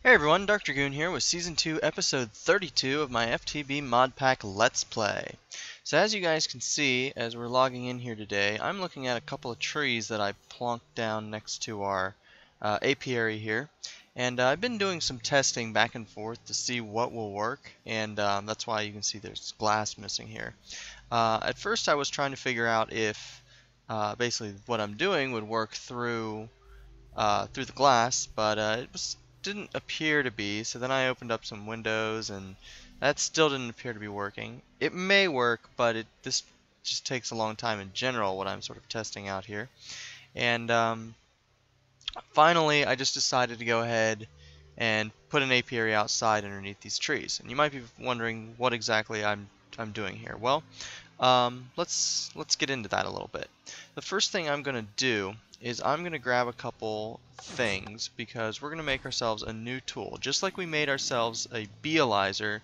Hey everyone, DarkDragoon here with Season 2, Episode 32 of my FTB Modpack Let's Play. So as you guys can see, as we're logging in here today, I'm looking at a couple of trees that I plonked down next to our apiary here. And I've been doing some testing back and forth to see what will work, and that's why you can see there's glass missing here. At first I was trying to figure out if basically what I'm doing would work through the glass, but didn't appear to be. So then I opened up some windows, and that still didn't appear to be working. It may work, but this just takes a long time in general, what I'm sort of testing out here. And finally, I just decided to go ahead and put an apiary outside underneath these trees. And you might be wondering what exactly I'm doing here. Well, let's get into that a little bit. The first thing I'm going to do is I'm going to grab a couple things because we're going to make ourselves a new tool. Just like we made ourselves a beealizer,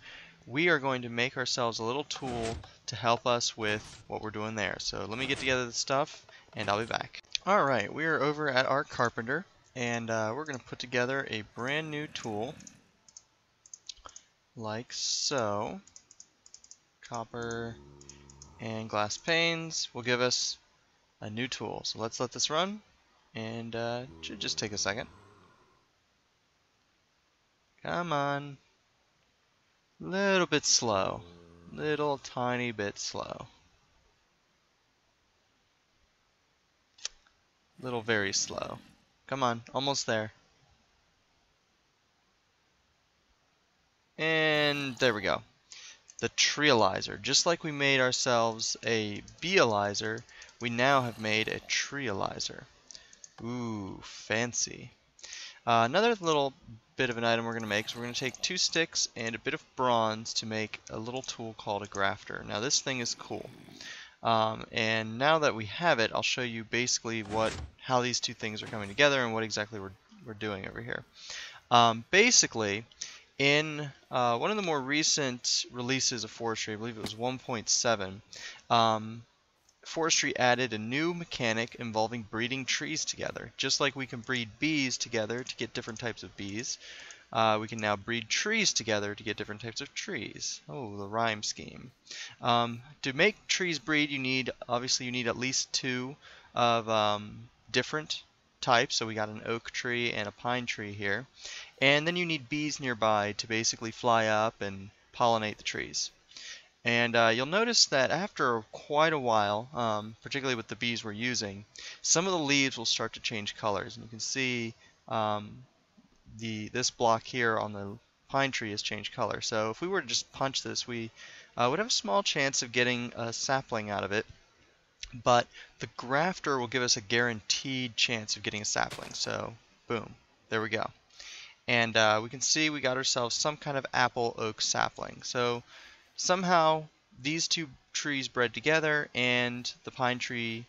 we are going to make ourselves a little tool to help us with what we're doing there. So let me get together the stuff and I'll be back. Alright, we are over at our carpenter, and we're going to put together a brand new tool like so. Copper and glass panes will give us a new tool. So let's let this run, and it should just take a second. Come on. Little bit slow. Little tiny bit slow. Little very slow. Come on, almost there. And there we go. The treealizer. Just like we made ourselves a beealizer, we now have made a treealizer. Ooh, fancy. Another little bit of an item we're going to make is we're going to take 2 sticks and a bit of bronze to make a little tool called a grafter. Now this thing is cool. And now that we have it, I'll show you basically how these two things are coming together and what exactly we're doing over here. Basically, in one of the more recent releases of Forestry, I believe it was 1.7, Forestry added a new mechanic involving breeding trees together. Just like we can breed bees together to get different types of bees, we can now breed trees together to get different types of trees. Oh, the rhyme scheme. To make trees breed, obviously you need at least 2 of different types. So we got an oak tree and a pine tree here. And then you need bees nearby to basically fly up and pollinate the trees. And you'll notice that after quite a while, particularly with the bees we're using, some of the leaves will start to change colors. And you can see this block here on the pine tree has changed color. So if we were to just punch this, we would have a small chance of getting a sapling out of it. But the grafter will give us a guaranteed chance of getting a sapling. So boom, there we go. And we can see we got ourselves some kind of apple oak sapling. So somehow these two trees bred together, and the pine tree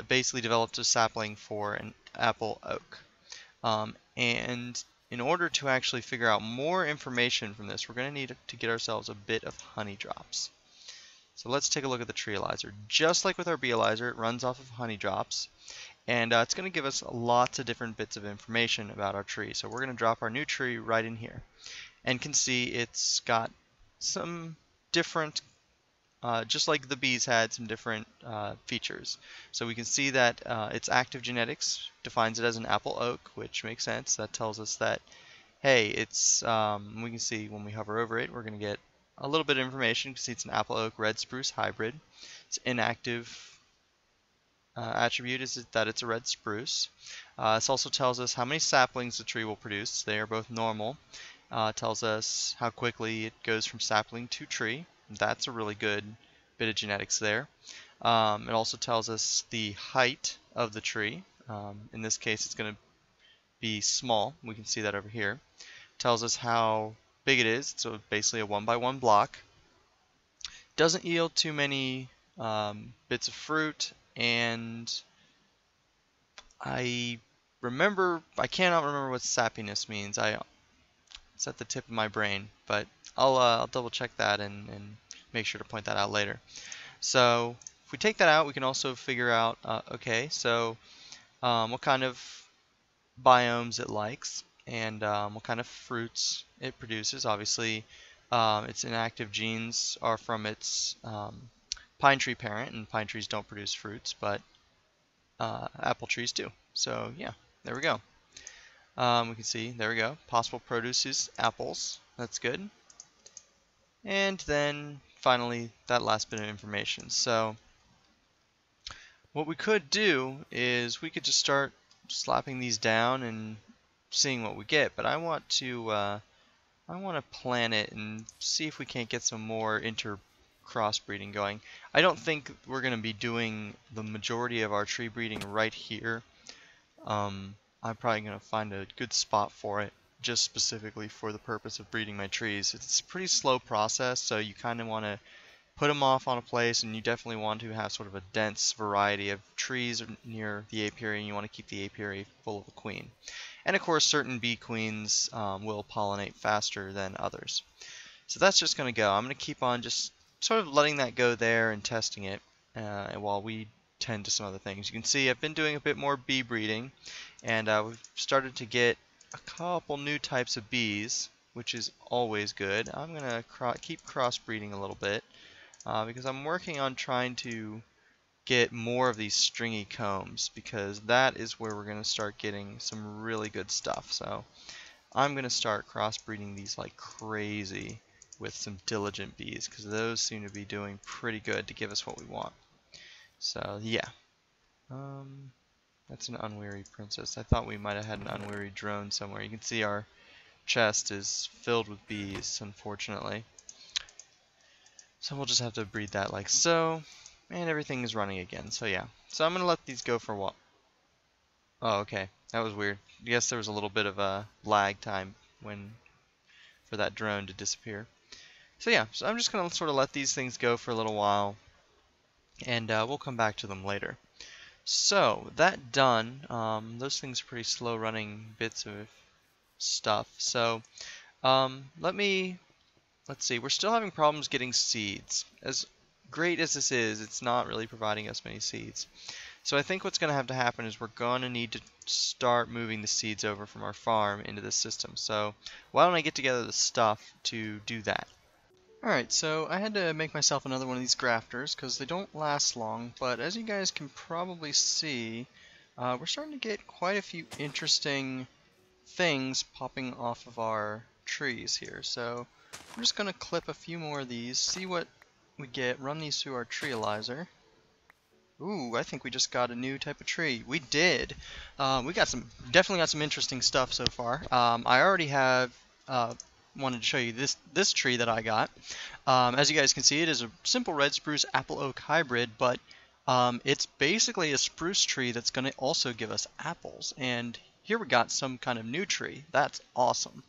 basically developed a sapling for an apple oak. And in order to actually figure out more information from this, we're going to need to get ourselves a bit of honey drops. So let's take a look at the treealizer. Just like with our beealizer, it runs off of honey drops, and it's going to give us lots of different bits of information about our tree. So we're going to drop our new tree right in here, and can see it's got some different, just like the bees had, some different features. So we can see that its active genetics defines it as an apple oak, which makes sense. That tells us that, hey, it's, we can see when we hover over it, we're going to get a little bit of information. You can see it's an apple oak red spruce hybrid. Its inactive attribute is that it's a red spruce. This also tells us how many saplings the tree will produce. They are both normal. Tells us how quickly it goes from sapling to tree. That's a really good bit of genetics there. It also tells us the height of the tree. In this case, it's going to be small. We can see that over here. Tells us how big it is. So basically a 1x1 block. Doesn't yield too many bits of fruit, and I cannot remember what sappiness means. It's at the tip of my brain, but I'll double check that and make sure to point that out later. So if we take that out, we can also figure out, okay, so what kind of biomes it likes. and what kind of fruits it produces. Obviously, its inactive genes are from its pine tree parent, and pine trees don't produce fruits, but apple trees do. So yeah, there we go. We can see, there we go, possible produce is apples. That's good. And then finally, that last bit of information. So what we could do is we could just start slapping these down and seeing what we get. But I want to plan it and see if we can't get some more crossbreeding going. I don't think we're going to be doing the majority of our tree breeding right here. I'm probably going to find a good spot for it, just specifically for the purpose of breeding my trees. It's a pretty slow process, so you kind of want to put them off on a place, and you definitely want to have sort of a dense variety of trees near the apiary, and you want to keep the apiary full of a queen. And of course, certain bee queens will pollinate faster than others. So that's just going to go. I'm going to keep on just sort of letting that go there and testing it while we tend to some other things. You can see I've been doing a bit more bee breeding, and we've started to get a couple new types of bees, which is always good. I'm going to keep crossbreeding a little bit because I'm working on trying to get more of these stringy combs, because that is where we're going to start getting some really good stuff. So I'm going to start crossbreeding these like crazy with some diligent bees, because those seem to be doing pretty good to give us what we want. So yeah, that's an unweary princess. I thought we might have had an unweary drone somewhere. You can see our chest is filled with bees, unfortunately. So we'll just have to breed that like so, and everything is running again. So yeah, so I'm gonna let these go for a while. Oh, okay, that was weird. I guess there was a little bit of a lag time for that drone to disappear. So yeah, so I'm just gonna sort of let these things go for a little while, and we'll come back to them later. So that done, those things are pretty slow running bits of stuff. So let's see, we're still having problems getting seeds. As great as this is, it's not really providing us many seeds. So I think what's going to have to happen is we're going to need to start moving the seeds over from our farm into the system. So why don't I get together the stuff to do that? Alright, so I had to make myself another one of these grafters because they don't last long, but as you guys can probably see, we're starting to get quite a few interesting things popping off of our trees here. So I'm just going to clip a few more of these, see what we get, run these through our treealyzer. Ooh, I think we just got a new type of tree. We did. We got definitely got some interesting stuff so far. I already have wanted to show you this tree that I got. As you guys can see, it is a simple red spruce apple oak hybrid, but it's basically a spruce tree that's going to also give us apples. And here we got some kind of new tree. That's awesome.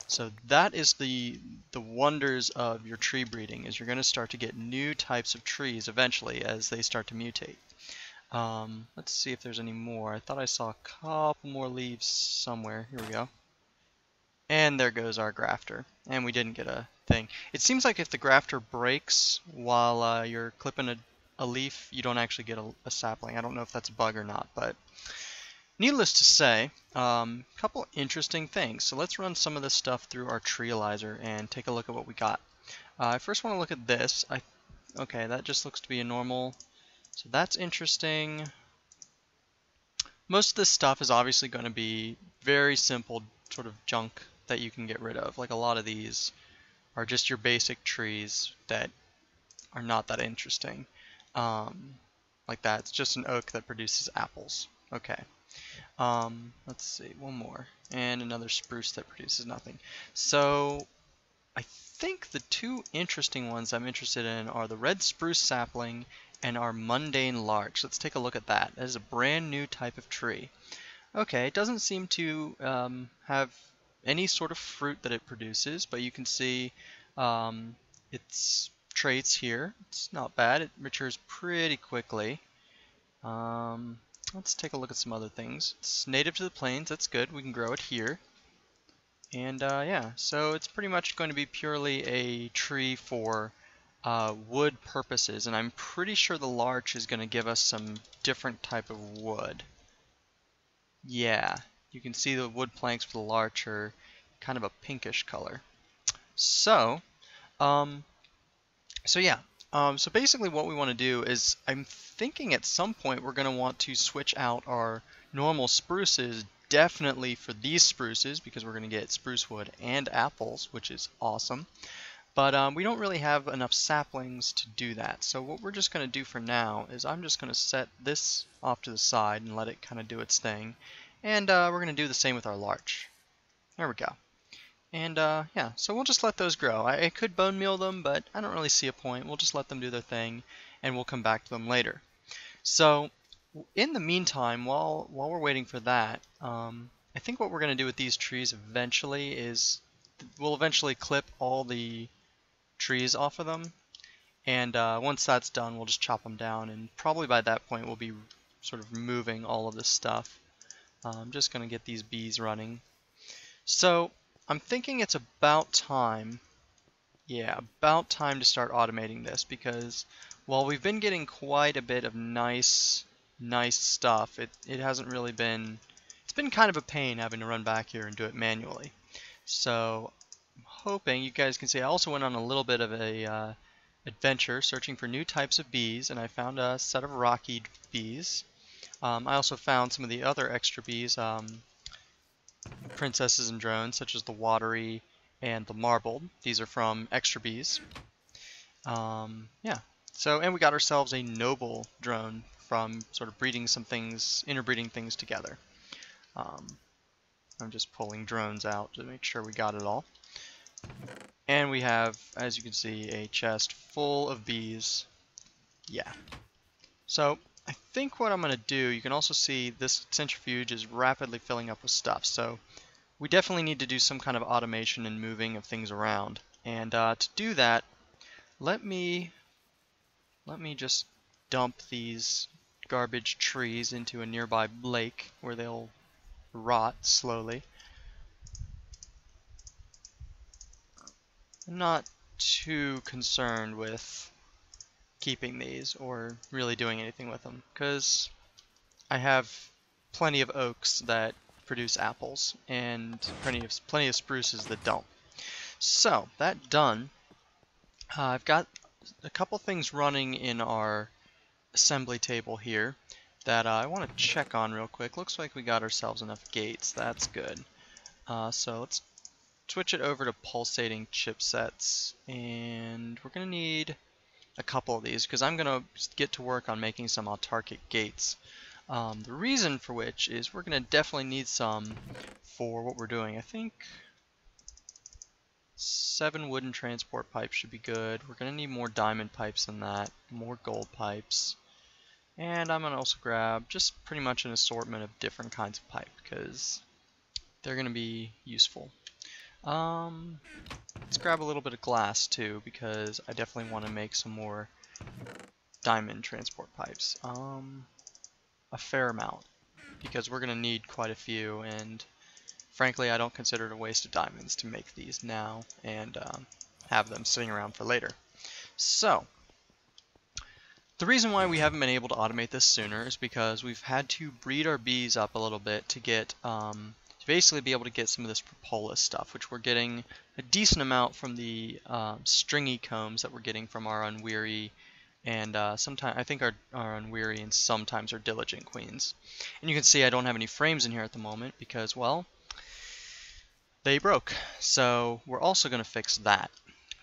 So that is the wonders of your tree breeding, is you're going to start to get new types of trees eventually as they start to mutate. Let's see if there's any more. I thought I saw a couple more leaves somewhere. Here we go. And there goes our grafter. And we didn't get a thing. It seems like if the grafter breaks while you're clipping a leaf, you don't actually get a sapling. I don't know if that's a bug or not, but needless to say, a couple interesting things. So let's run some of this stuff through our treealyzer and take a look at what we got. I first want to look at this. Okay, that just looks to be a normal. So that's interesting. Most of this stuff is obviously going to be very simple sort of junk that you can get rid of. Like a lot of these are just your basic trees that are not that interesting. Like that, it's just an oak that produces apples. Okay. Let's see, one more. And another spruce that produces nothing. So I think the two interesting ones I'm interested in are the red spruce sapling and our mundane larch. Let's take a look at that. That is a brand new type of tree. Okay, it doesn't seem to have any sort of fruit that it produces, but you can see its traits here. It's not bad. It matures pretty quickly. Let's take a look at some other things. It's native to the plains. That's good. We can grow it here. And yeah, so it's pretty much going to be purely a tree for wood purposes. And I'm pretty sure the larch is going to give us some different type of wood. Yeah, you can see the wood planks for the larch are kind of a pinkish color. So, yeah. So basically what we want to do is, I'm thinking at some point we're going to want to switch out our normal spruces definitely for these spruces, because we're going to get spruce wood and apples, which is awesome. But we don't really have enough saplings to do that. So what we're just going to do for now is I'm just going to set this off to the side and let it kind of do its thing. And we're going to do the same with our larch. There we go. And yeah, so we'll just let those grow. I could bone meal them, but I don't really see a point. We'll just let them do their thing, and we'll come back to them later. So in the meantime, while we're waiting for that, I think what we're going to do with these trees eventually is we'll eventually clip all the trees off of them, and once that's done, we'll just chop them down, and probably by that point we'll be sort of removing all of this stuff. I'm just going to get these bees running. So I'm thinking it's about time, about time to start automating this, because while we've been getting quite a bit of nice stuff, it hasn't really been, it's been kind of a pain having to run back here and do it manually. So I'm hoping you guys can see I also went on a little bit of a adventure searching for new types of bees, and I found a set of rocky bees. I also found some of the other extra bees, princesses and drones, such as the watery and the marbled. These are from extra bees. Yeah. So, and we got ourselves a noble drone from sort of breeding some things, interbreeding things together. I'm just pulling drones out to make sure we got it all. And we have, as you can see, a chest full of bees. Yeah. So I think what I'm going to do, you can also see this centrifuge is rapidly filling up with stuff. So we definitely need to do some kind of automation and moving of things around. And to do that, let me just dump these garbage trees into a nearby lake where they'll rot slowly. I'm not too concerned with keeping these or really doing anything with them, because I have plenty of oaks that produce apples and plenty of spruces that don't. So that done, I've got a couple things running in our assembly table here that I want to check on real quick. Looks like we got ourselves enough gates. That's good. So let's switch it over to pulsating chipsets, and we're going to need a couple of these because I'm going to get to work on making some autarkic gates. The reason for which is we're going to definitely need some for what we're doing. I think 7 wooden transport pipes should be good. We're going to need more diamond pipes than that, more gold pipes. And I'm going to also grab just pretty much an assortment of different kinds of pipe because they're going to be useful. Let's grab a little bit of glass too, because I definitely want to make some more diamond transport pipes. A fair amount, because we're going to need quite a few, and frankly I don't consider it a waste of diamonds to make these now and have them sitting around for later. So, the reason why we haven't been able to automate this sooner is because we've had to breed our bees up a little bit to get basically be able to get some of this propolis stuff, which we're getting a decent amount from the stringy combs that we're getting from our unweary and sometimes I think our unweary and sometimes our diligent queens. And you can see I don't have any frames in here at the moment because, well, they broke. So we're also going to fix that.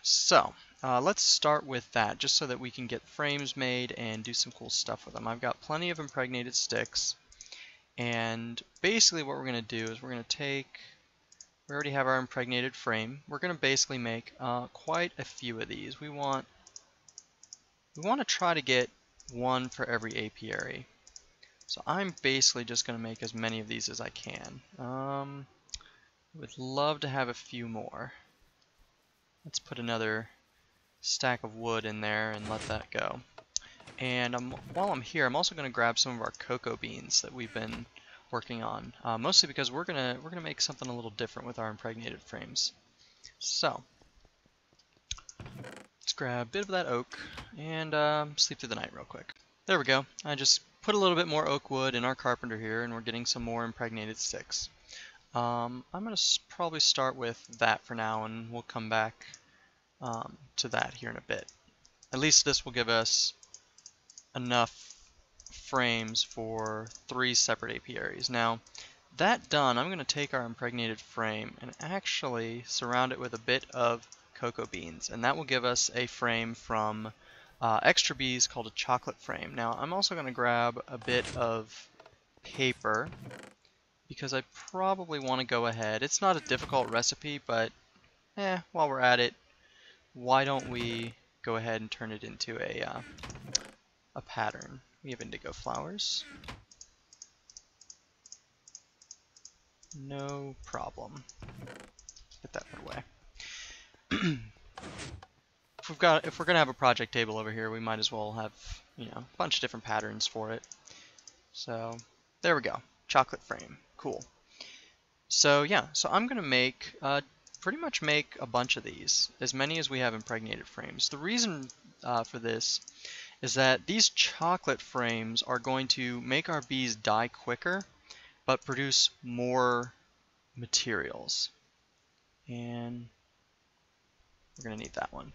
So let's start with that, just so that we can get frames made and do some cool stuff with them. I've got plenty of impregnated sticks. And basically what we're going to do is we're going to take, we already have our impregnated frame, we're going to basically make quite a few of these. We want to try to get one for every apiary. So I'm basically just going to make as many of these as I can. Would love to have a few more. Let's put another stack of wood in there and let that go. And while I'm here, I'm also going to grab some of our cocoa beans that we've been working on, mostly because we're gonna make something a little different with our impregnated frames. So let's grab a bit of that oak and sleep through the night real quick. There we go. I just put a little bit more oak wood in our carpenter here, and we're getting some more impregnated sticks. I'm going to probably start with that for now, and we'll come back to that here in a bit. At least this will give us enough frames for 3 separate apiaries. Now, that done, I'm going to take our impregnated frame and actually surround it with a bit of cocoa beans, and that will give us a frame from Extra Bees called a chocolate frame. Now, I'm also going to grab a bit of paper because I probably want to go ahead. It's not a difficult recipe, but while we're at it, why don't we go ahead and turn it into a pattern. We have indigo flowers. No problem. Get that put away. If we're gonna have a project table over here, we might as well have, you know, a bunch of different patterns for it. So there we go. Chocolate frame. Cool. So yeah, so I'm gonna make pretty much make a bunch of these, as many as we have impregnated frames. The reason for this is that these chocolate frames are going to make our bees die quicker, but produce more materials. And we're going to need that one.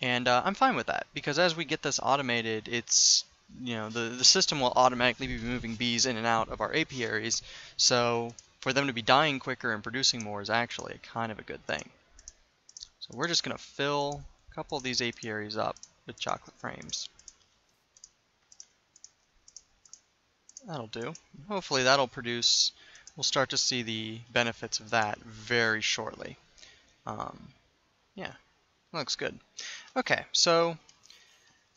And I'm fine with that, because as we get this automated, it's, you know, the system will automatically be moving bees in and out of our apiaries, so for them to be dying quicker and producing more is actually kind of a good thing. So we're just going to fill a couple of these apiaries up with chocolate frames. That'll do. Hopefully that'll produce, we'll start to see the benefits of that very shortly. Yeah, looks good. Okay, so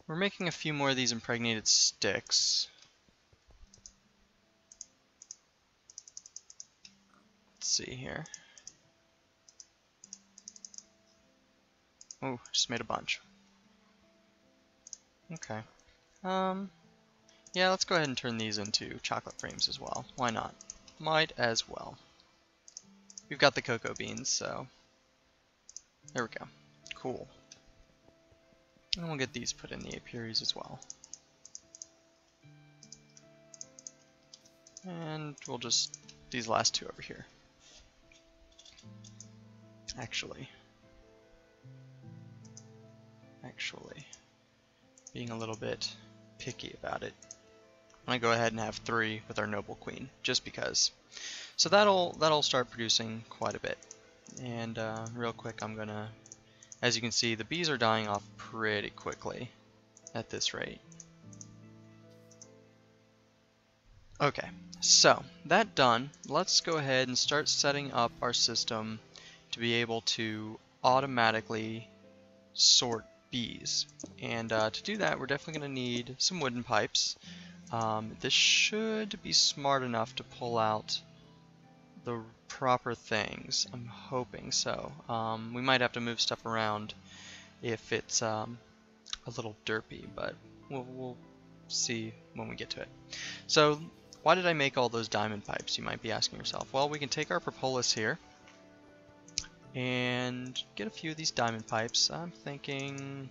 we're making a few more of these impregnated sticks. Let's see here. Oh, just made a bunch. Okay. Yeah, let's go ahead and turn these into chocolate frames as well. Why not? Might as well. We've got the cocoa beans, so there we go. Cool. And we'll get these put in the apiaries as well. And we'll just, these last two over here. Actually, being a little bit picky about it, I'm gonna go ahead and have 3 with our noble queen, just because. So that'll start producing quite a bit. And real quick, I'm gonna, as you can see, the bees are dying off pretty quickly at this rate. Okay, so that done, let's go ahead and start setting up our system to be able to automatically sort bees. And to do that, we're definitely going to need some wooden pipes. This should be smart enough to pull out the proper things. I'm hoping so. We might have to move stuff around if it's a little derpy, but we'll see when we get to it. So why did I make all those diamond pipes, you might be asking yourself. Well, we can take our propolis here and get a few of these diamond pipes. I'm thinking,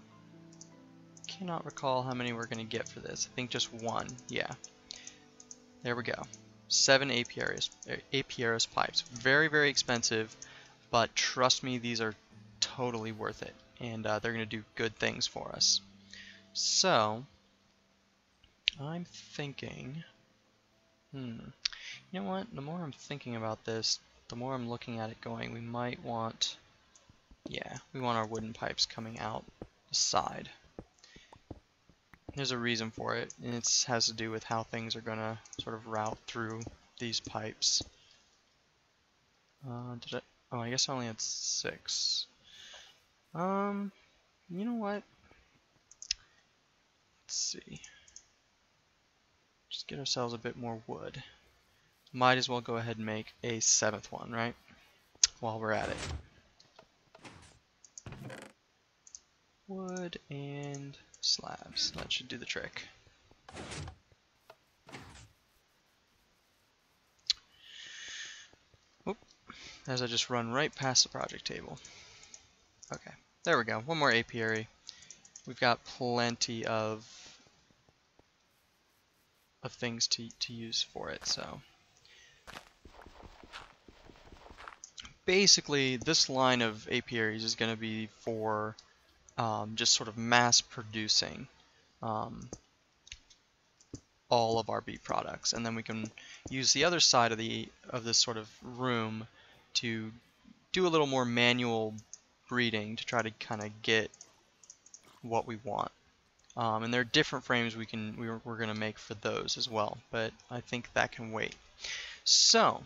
cannot recall how many we're going to get for this. I think just 1. Yeah. There we go. 7 apiaris pipes. Very, very expensive, but trust me, these are totally worth it, and they're going to do good things for us. So, I'm thinking, you know what, the more I'm thinking about this, the more I'm looking at it going, we might want, yeah, we want our wooden pipes coming out the side. There's a reason for it, and it has to do with how things are going to sort of route through these pipes. Oh, I guess I only had 6. You know what? Let's see. Just get ourselves a bit more wood. Might as well go ahead and make a 7th one, right? While we're at it. Wood and slabs. That should do the trick. Oop. As I just run right past the project table. Okay, there we go. One more apiary. We've got plenty of things to use for it, so. basically this line of apiaries is going to be for just sort of mass producing um, all of our bee products, and then we can use the other side of this sort of room to do a little more manual breeding to try to kind of get what we want. And there are different frames we're going to make for those as well, but I think that can wait. So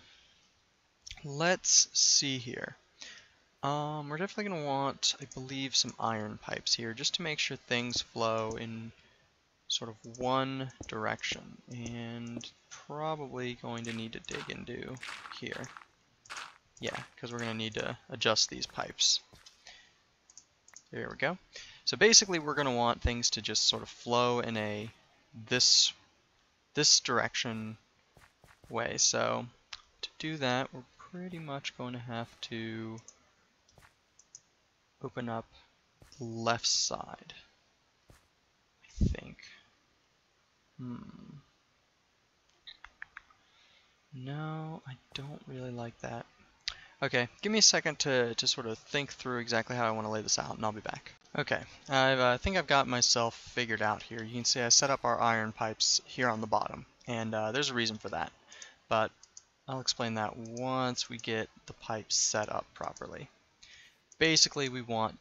let's see here. We're definitely going to want, I believe, some iron pipes here just to make sure things flow in sort of one direction, and probably going to need to dig into here. Yeah, because we're going to need to adjust these pipes. There we go. So basically we're going to want things to just sort of flow in a this direction way. So to do that, we're pretty much going to have to open up the left side, I think. No, I don't really like that. Okay, give me a second to sort of think through exactly how I want to lay this out, and I'll be back. Okay, I think I've got myself figured out here. You can see I set up our iron pipes here on the bottom, and there's a reason for that, but I'll explain that once we get the pipes set up properly. Basically, we want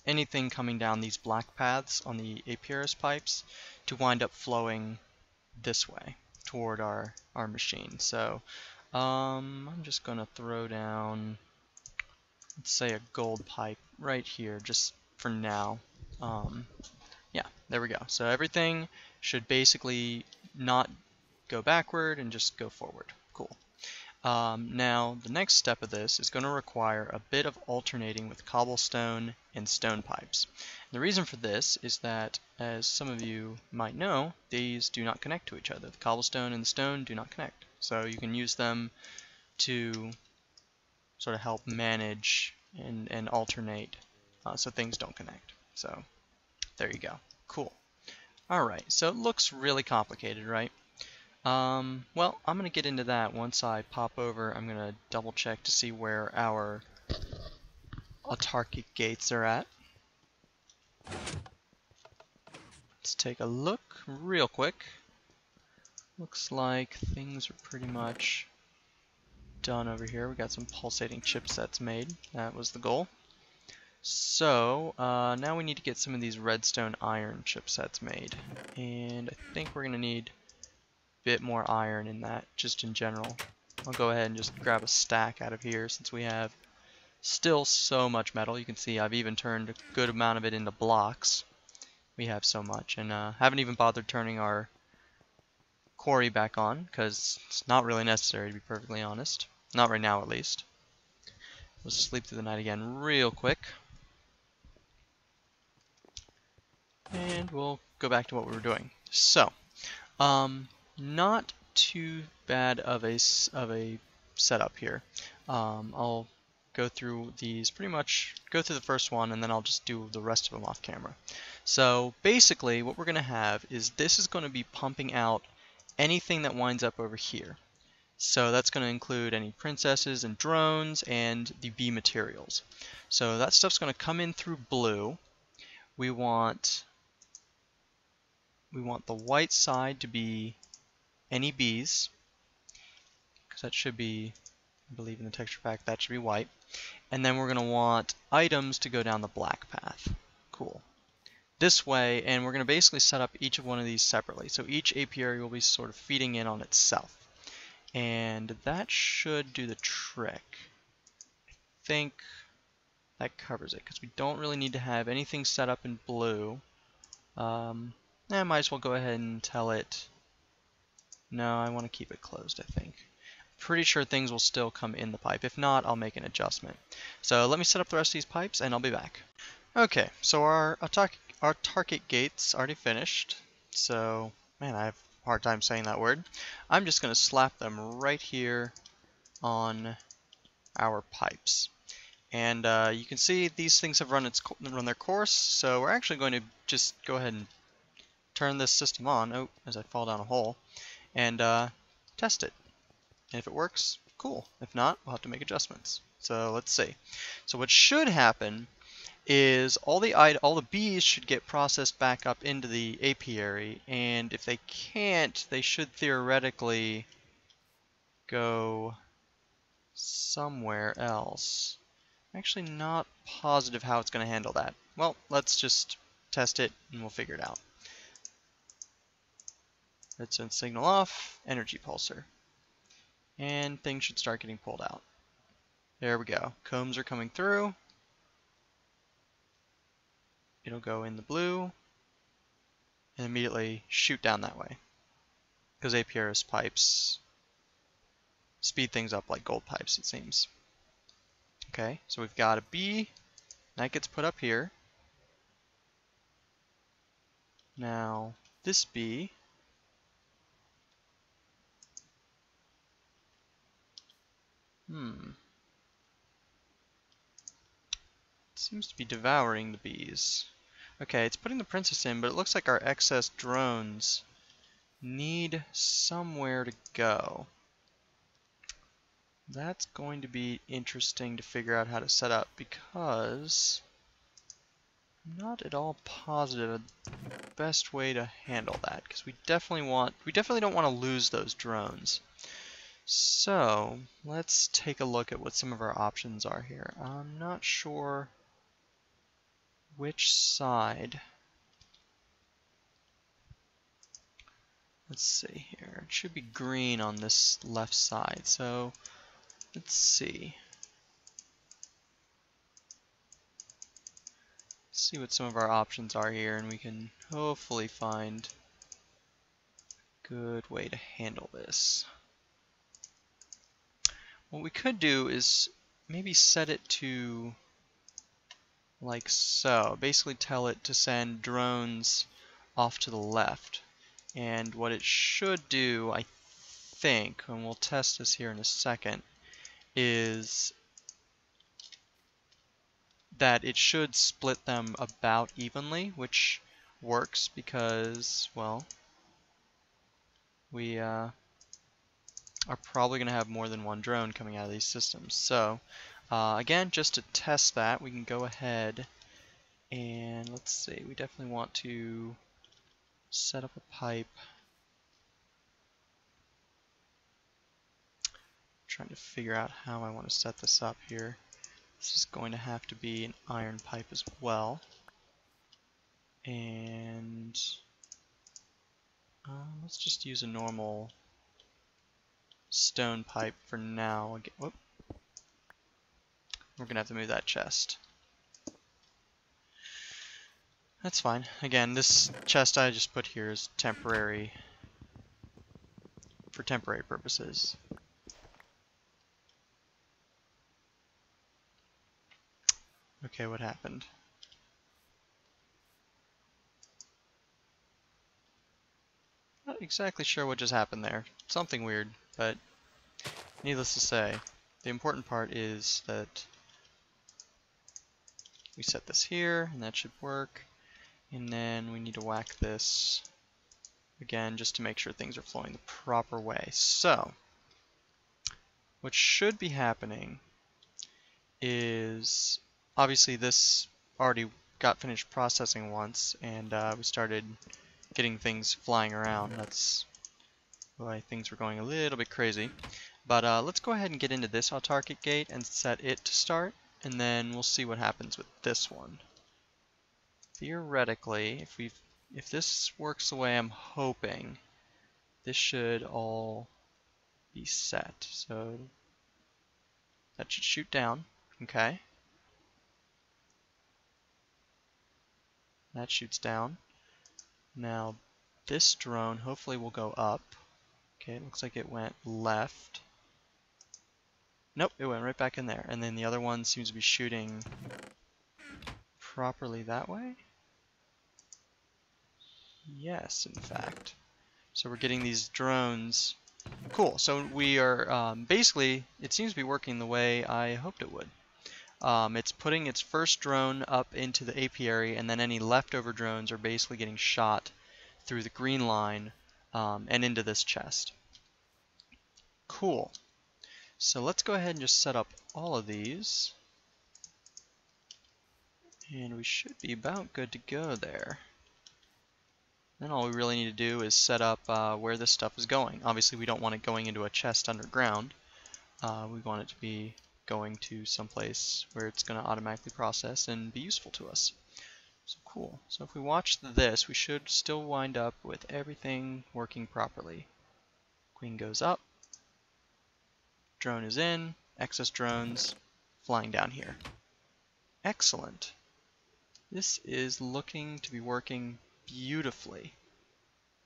anything coming down these black paths on the apiarist pipes to wind up flowing this way toward our machine. So I'm just going to throw down, let's say, a gold pipe right here just for now. Yeah, there we go. So everything should basically not go backward and just go forward. Cool. Now the next step of this is going to require a bit of alternating with cobblestone and stone pipes. And the reason for this is that, as some of you might know, these do not connect to each other. The cobblestone and the stone do not connect. So you can use them to sort of help manage and alternate so things don't connect. So there you go. Cool. Alright, so it looks really complicated, right? Well, I'm going to get into that once I pop over. I'm going to double check to see where our autarkic gates are at. Let's take a look real quick. Looks like things are pretty much done over here. We got some pulsating chipsets made. That was the goal. So now we need to get some of these redstone iron chipsets made, and I think we're going to need bit more iron in that, just in general. I'll go ahead and just grab a stack out of here since we have still so much metal. You can see I've even turned a good amount of it into blocks. We have so much, and haven't even bothered turning our quarry back on because it's not really necessary, to be perfectly honest. Not right now, at least. We'll sleep through the night again real quick, and we'll go back to what we were doing. So not too bad of a setup here. I'll go through these, pretty much go through the first one, and then I'll just do the rest of them off camera. So basically what we're going to have is this is going to be pumping out anything that winds up over here. So that's going to include any princesses and drones and the bee materials. So that stuff's going to come in through blue. We want the white side to be any bees, because that should be, I believe in the texture pack, that should be white. And then we're going to want items to go down the black path. Cool. This way, and we're going to basically set up each of one of these separately. So each apiary will be sort of feeding in on itself. And that should do the trick. I think that covers it, because we don't really need to have anything set up in blue. I might as well go ahead and tell it. No, I want to keep it closed, I think. Pretty sure things will still come in the pipe. If not, I'll make an adjustment. So let me set up the rest of these pipes, and I'll be back. Okay, so our autarkic gate's already finished. So, man, I have a hard time saying that word. I'm just going to slap them right here on our pipes. And you can see these things have run their course, so we're actually going to just go ahead and turn this system on, as I fall down a hole, and test it. And if it works, cool. If not, we'll have to make adjustments. So let's see. So what should happen is all the bees should get processed back up into the apiary, and if they can't, they should theoretically go somewhere else. I'm actually not positive how it's going to handle that. Well, let's just test it and we'll figure it out. Redstone signal off, energy pulsar. And things should start getting pulled out. There we go. Combs are coming through. It'll go in the blue and immediately shoot down that way. Because apiarist pipes speed things up like gold pipes, it seems. Okay, so we've got a bee. That gets put up here. Now, this bee seems to be devouring the bees. Okay, it's putting the princess in, but it looks like our excess drones need somewhere to go. That's going to be interesting to figure out how to set up, because I'm not at all positive the best way to handle that, because we definitely don't want to lose those drones. So let's take a look at what some of our options are here. I'm not sure which side. Let's see here. It should be green on this left side. So let's see. Let's see what some of our options are here, and we can hopefully find a good way to handle this. What we could do is maybe set it to like so. Basically tell it to send drones off to the left. And what it should do, I think, and we'll test this here in a second, is that it should split them about evenly, which works because, well, we are probably going to have more than one drone coming out of these systems. So again, just to test that, we can go ahead and let's see, we definitely want to set up a pipe. Trying to figure out how I want to set this up here. This is going to have to be an iron pipe as well. And let's just use a normal stone pipe for now. Again, whoop. We're going to have to move that chest. That's fine. Again, this chest I just put here is temporary, for temporary purposes. Okay, what happened? Not exactly sure what just happened there. Something weird, but needless to say, the important part is that we set this here, and that should work. And then we need to whack this again just to make sure things are flowing the proper way. So, what should be happening is, obviously this already got finished processing once, and we started getting things flying around. That's why things were going a little bit crazy. But let's go ahead and get into this autarkic gate and set it to start, and then we'll see what happens with this one. Theoretically, if this works the way I'm hoping, this should all be set. So that should shoot down. Okay. That shoots down. Now this drone hopefully will go up. Okay, it looks like it went left. Nope, it went right back in there. And then the other one seems to be shooting properly that way. Yes, in fact. So we're getting these drones. Cool. So we are basically, it seems to be working the way I hoped it would. It's putting its first drone up into the apiary, and then any leftover drones are basically getting shot through the green line and into this chest. Cool. So let's go ahead and just set up all of these. And we should be about good to go there. Then all we really need to do is set up where this stuff is going. Obviously we don't want it going into a chest underground. We want it to be going to someplace where it's going to automatically process and be useful to us. So cool. So if we watch this, we should still wind up with everything working properly. Queen goes up. Drone is in. Excess drones flying down here. Excellent. This is looking to be working beautifully.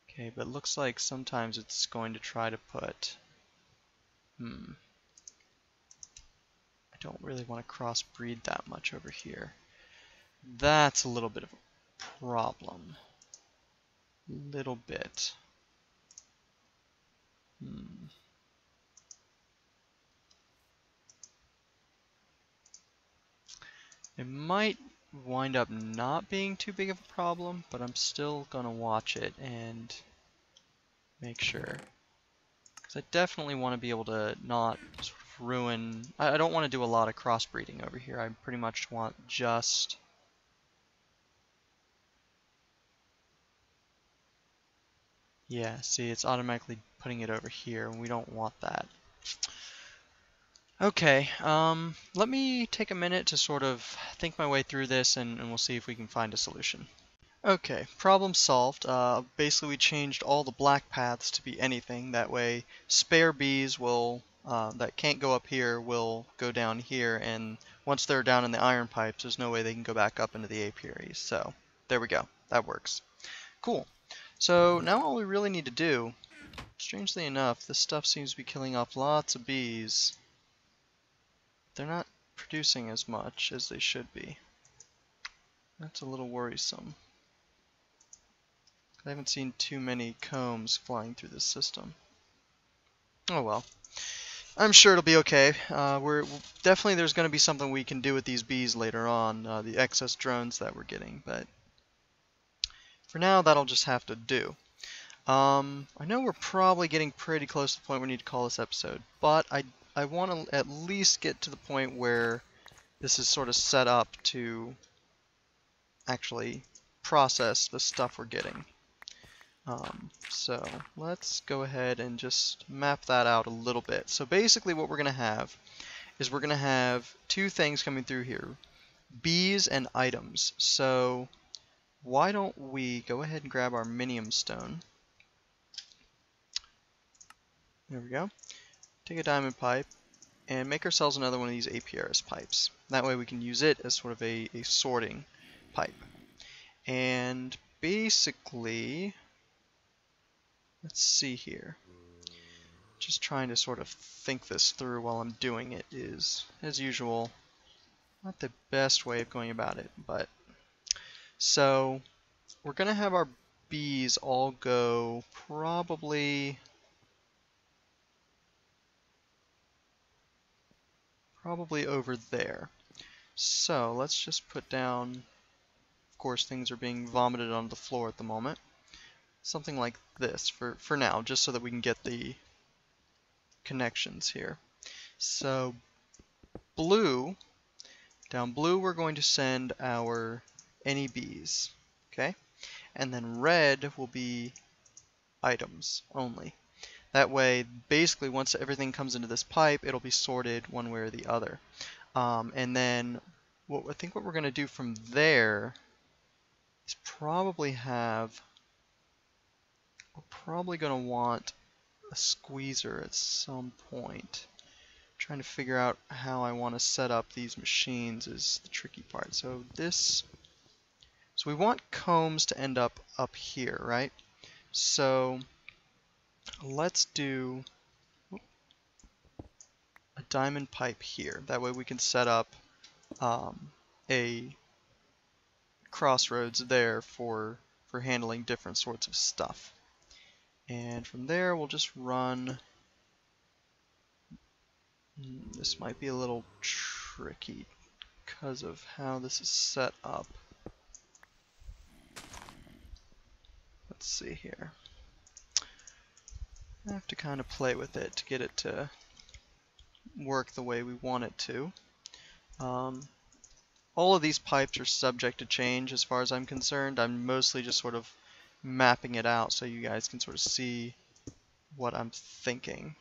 Okay, but it looks like sometimes it's going to try to put... I don't really want to crossbreed that much over here. That's a little bit of a problem. Little bit. It might wind up not being too big of a problem, but I'm still going to watch it and make sure. Because I definitely want to be able to not sort of ruin... I don't want to do a lot of crossbreeding over here. I pretty much want just... Yeah, see, it's automatically putting it over here, and we don't want that. Okay, let me take a minute to sort of think my way through this, and we'll see if we can find a solution. Okay, problem solved. Basically we changed all the black paths to be anything. That way spare bees will, that can't go up here will go down here, and once they're down in the iron pipes, there's no way they can go back up into the apiaries. So there we go. That works. Cool. So now all we really need to do, strangely enough, this stuff seems to be killing off lots of bees. They're not producing as much as they should be. That's a little worrisome. I haven't seen too many combs flying through this system. Oh well. I'm sure it'll be okay. Definitely there's going to be something we can do with these bees later on, the excess drones that we're getting, but for now that'll just have to do. I know we're probably getting pretty close to the point we need to call this episode, but I want to at least get to the point where this is sort of set up to actually process the stuff we're getting. So let's go ahead and just map that out a little bit. So basically what we're going to have is we're going to have two things coming through here, bees and items. So why don't we go ahead and grab our minium stone. There we go. Take a diamond pipe and make ourselves another one of these apiarist pipes. That way we can use it as sort of a sorting pipe. And basically, let's see here. Just trying to sort of think this through while I'm doing it is, as usual, not the best way of going about it. But so we're going to have our bees all go probably over there. So let's just put down, of course things are being vomited onto the floor at the moment, something like this for now, just so that we can get the connections here. So down blue we're going to send our any bees, okay? And then red will be items only. That way, basically, once everything comes into this pipe, it'll be sorted one way or the other. And then, I think what we're going to do from there is probably we're probably going to want a squeezer at some point. Trying to figure out how I want to set up these machines is the tricky part. So we want combs to end up here, right? So let's do a diamond pipe here. That way we can set up a crossroads there for handling different sorts of stuff. And from there we'll just run. This might be a little tricky because of how this is set up. Let's see here. I have to kind of play with it to get it to work the way we want it to. All of these pipes are subject to change as far as I'm concerned. I'm mostly just sort of mapping it out so you guys can sort of see what I'm thinking.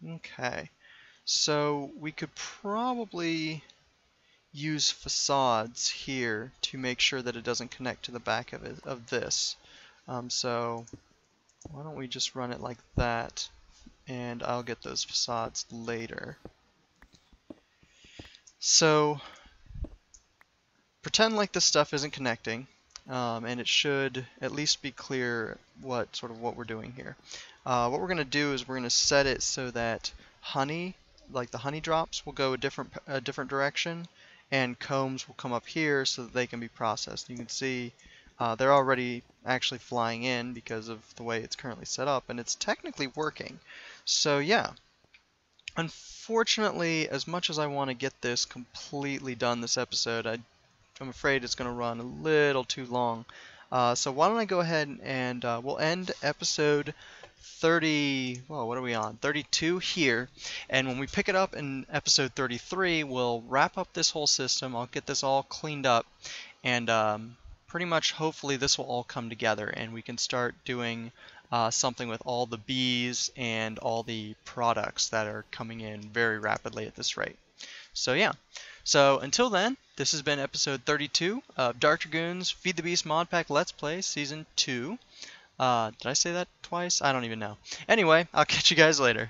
Okay, so we could probably use facades here to make sure that it doesn't connect to the back of this. So why don't we just run it like that, and I'll get those facades later. So pretend like this stuff isn't connecting, and it should at least be clear what we're doing here. What we're going to do is we're going to set it so that honey, like the honey drops, will go a different direction, and combs will come up here so that they can be processed. You can see they're already actually flying in because of the way it's currently set up, and it's technically working. So yeah. Unfortunately, as much as I want to get this completely done this episode, I'm afraid it's going to run a little too long. So why don't I go ahead and we'll end episode 30, well, what are we on? 32 here. And when we pick it up in episode 33, we'll wrap up this whole system. I'll get this all cleaned up. And pretty much, hopefully, this will all come together. And we can start doing something with all the bees and all the products that are coming in very rapidly at this rate. So yeah. So until then, this has been episode 32 of DarkDragoon's Feed the Beast Modpack Let's Play Season 2. Did I say that twice? I don't even know. Anyway, I'll catch you guys later.